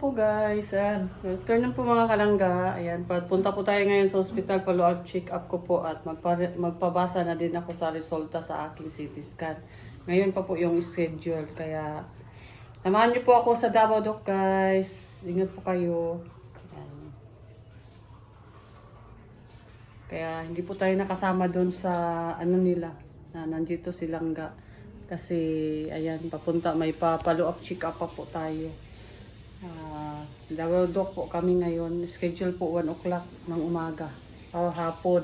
po guys. Ayan. Turn na po mga kalangga. Ayan. Punta po tayo ngayon sa hospital. Follow-up check-up ko po at magpabasa na din ako sa resulta sa aking CT scan. Ngayon pa po yung schedule. Kaya samahan niyo po ako sa Davao Doc guys. Ingat po kayo. Ayan. Kaya hindi po tayo nakasama doon sa ano nila. Na nandito si Langga. Kasi ayan, may pa-follow-up check-up pa po tayo. Davao Doc po kami ngayon. Schedule po 1 o'clock ng umaga o hapon.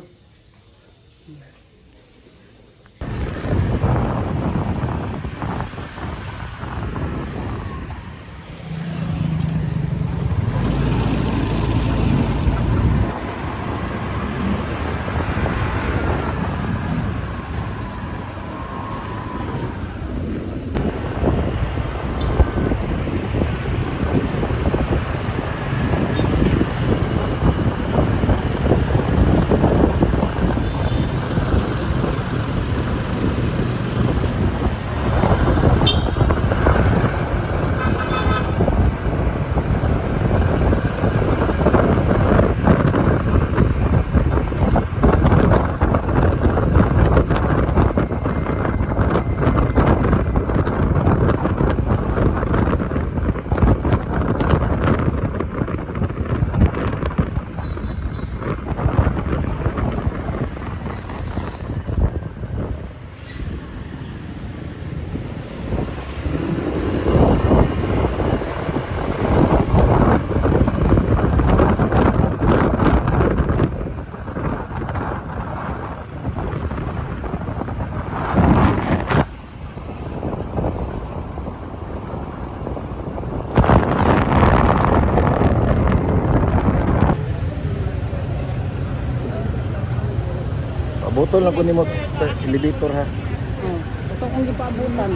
Botol lang ko nimo sa elevator ha. Ito kung di pa abutan.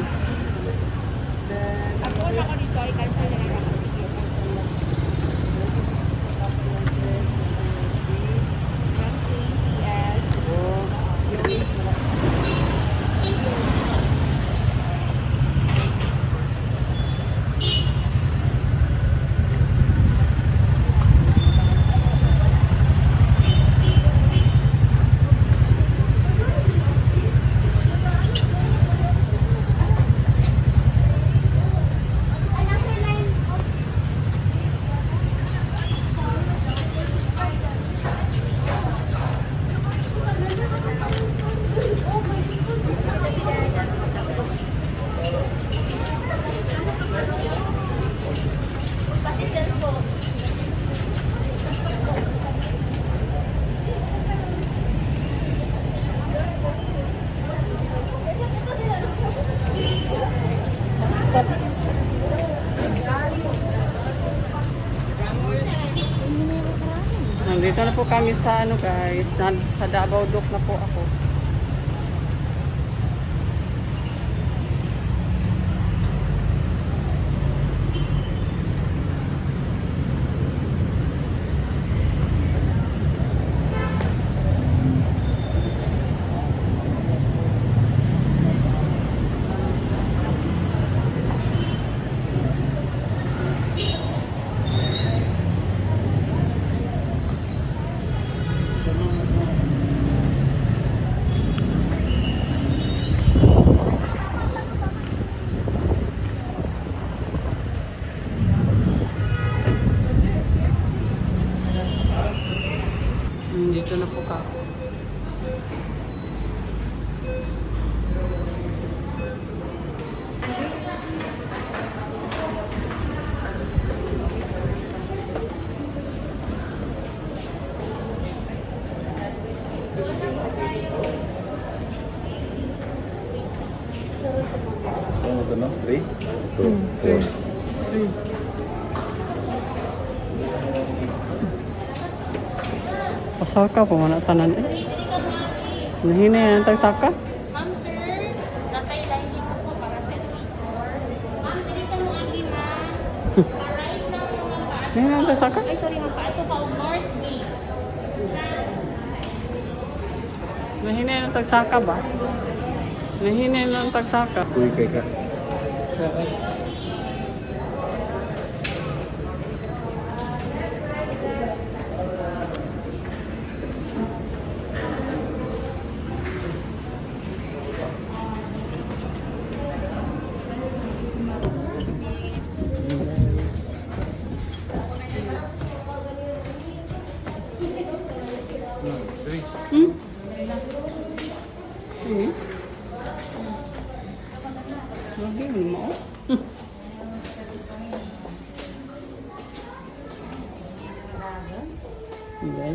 Ako na ko dito ay cancel na lang. Nandito na po kami sa ano guys, sa Davao Doc na po ako. Dito na po ako. Ano ito no? 3? 2, 4. Pasaka po mana tanan eh. Nahina yan tagsaka? Ma'am sir, natay line dito po para sa elevator. Ma'am, dili ka mo ang lima. Right now po ma'am pa. Nahina yan tagsaka? Ay sorry ma'am pa. Ito pa og North Gate. Nahina yan tagsaka ba? Nahina yan tagsaka. Uy kay ka. Hmm? Ini? Lagi mo? Okay.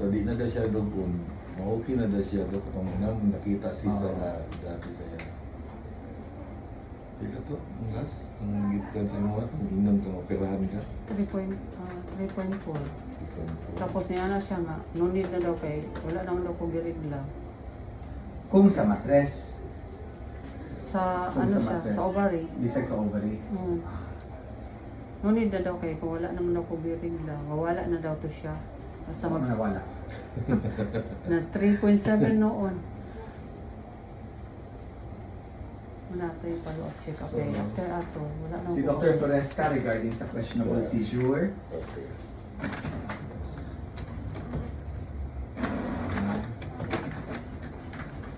Tadi na da siya doon kung okay na da siya doon kung nang nakita si sa dati sa iya. Ito to, ang last, ang gikan sa mga kung inang kang operahan ka. 3.4. Tapos, Tapos niya na siya nga, no need na daw kay, wala naman daw ko birigla. Kung sa matres, Sa Kung ano sa siya, mattress. sa ovary. bisag sa ovary. No need na daw kay, kung wala naman daw ko birigla, mawala na daw to siya. Basta Ano nawala? na 3.7 noon. Wala tayo follow-up check-up. So, Okay, after ato, wala na Si ko- Dr. Floresca regarding sa questionable seizure. okay.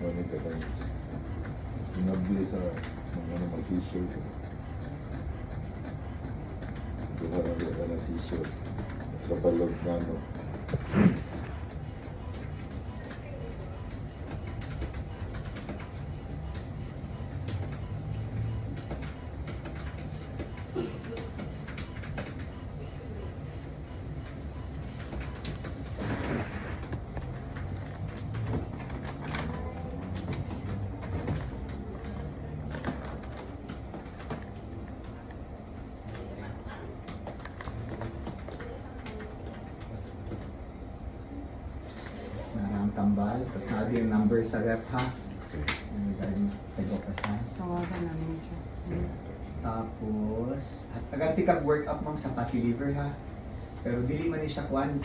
Ano ka ba? Sinabi sa mga ano mag-seizure ka. Diba na seizure? Kabalog na ano. Narang tambal. Tapos na yung number sa rep ha. Regarding tagopasan. Tawagan na naman siya. Tapos, agad kag work up ma'am sa fatty liver ha. Pero dili man ni siya kuan,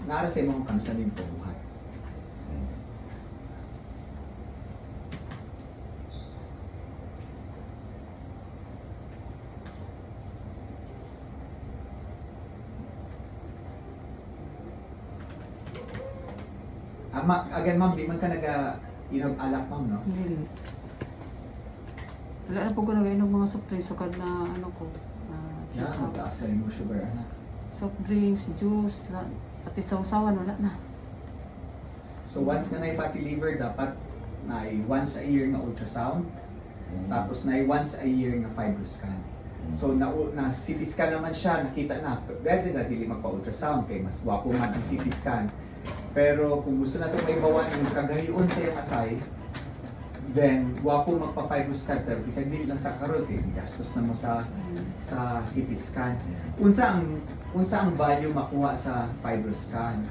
naara sa imong kamsanin po buhat. Again ma'am, di man ka inog alak ma'am no? Hindi. Wala na po ko nag-inom mga soft drinks, sukad na ano ko. Yeah, check-up. mataas na yung sugar anak. Soft drinks, juice, pati sausawan, wala na. So once na fatty liver, dapat na once a year nga ultrasound, tapos na once a year nga fibroscan. So na CT scan naman siya, nakita na, pwede na dili magpa-ultrasound kay mas wapo man ang CT scan. Pero kung gusto natin maibawan yung kagahion sa iyong atay, then wapo magpa-fibroscan, pero bisag dili lang sa karon kay gastos na mo sa CT scan. Unsa ang value makuha sa fibroscan?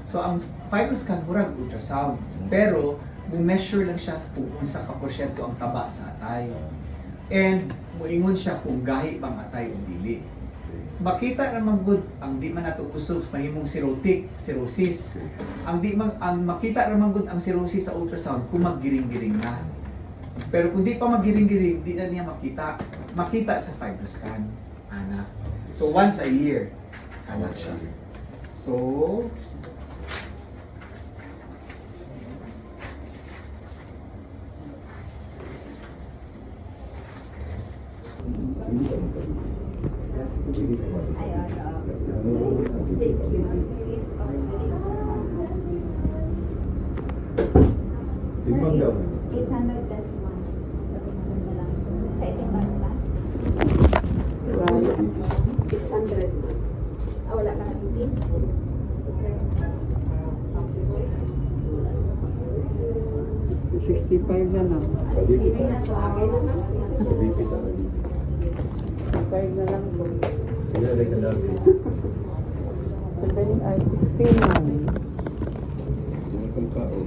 So ang fibroscan murag ultrasound, pero mo-measure lang siya kung unsa ka porsyento ang taba sa atay. And moingon siya kung gahi bang atay o dili. Makita naman good ang di man nato gusto mahimong cirrhosis. Ang makita naman good ang cirrhosis sa ultrasound kung maggiring-giring na. Pero kung di pa maggiring-giring, di na niya makita sa fibroscan, ana. So once a year, ana siya. So Timbang daw. 800 plus 1. Sa 800 na lang. Sa 18 months ba? 600. Wala ka na 15? 65 na lang. Hindi na to. Okay na na. Sabi sa lagi. 65 na lang po. Kaya rin ka dati. 7 ay 16 na. Mga kang kao.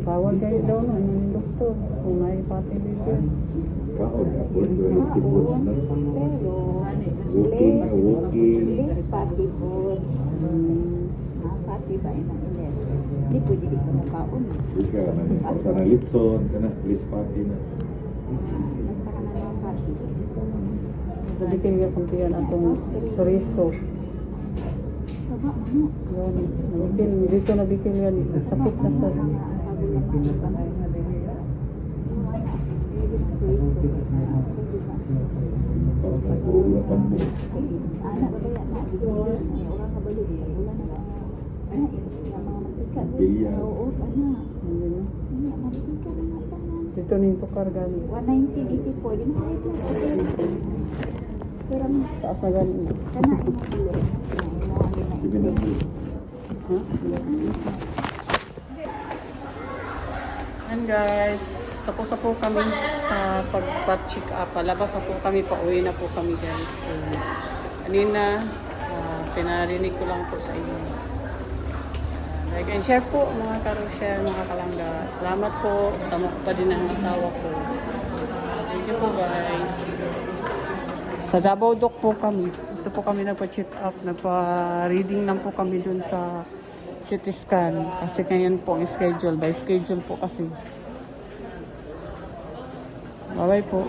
Bawal kayo daw na ng doktor kung naipati dito. Kao na po. Healthy foods na. Pero, Walking na walking. less fatty food. Fatty ba imong iles? Di pwede di ka mukaon. Ika, nagpasa na litson, kana, lispati na. Basta ka na lang pati. Dali kayo kuntihan atong soriso. Taba mo. Yan, nabikil, dito nabikil yan. Sakit na sa... Sabi na Pas na puro na tambo. anak ba kaya na di ko orang kabalo sa bulan na. Ana yung mga mantika. Bilya. Oo, ana. Ano mantika na tanan. Dito ning tukar gani. 1984 din kahit lang. Pero Taasa gani. kana imo bilis. Mo ang Ibig na po. Ha? And guys, tapos na po kami sa pagpa-check up. Palabas na po kami, pauwi na po kami guys. So, kanina, pinarinig ko lang po sa inyo. Like and share po mga ka-share, mga kalangga. Salamat po. Tama ko pa din ang asawa ko. Thank you po guys. Sa Davao Doc po kami. Ito po kami nagpa-check up. Nagpa-reading lang po kami dun sa CT scan. Kasi ngayon po ang schedule. By schedule po kasi. Bye-bye po.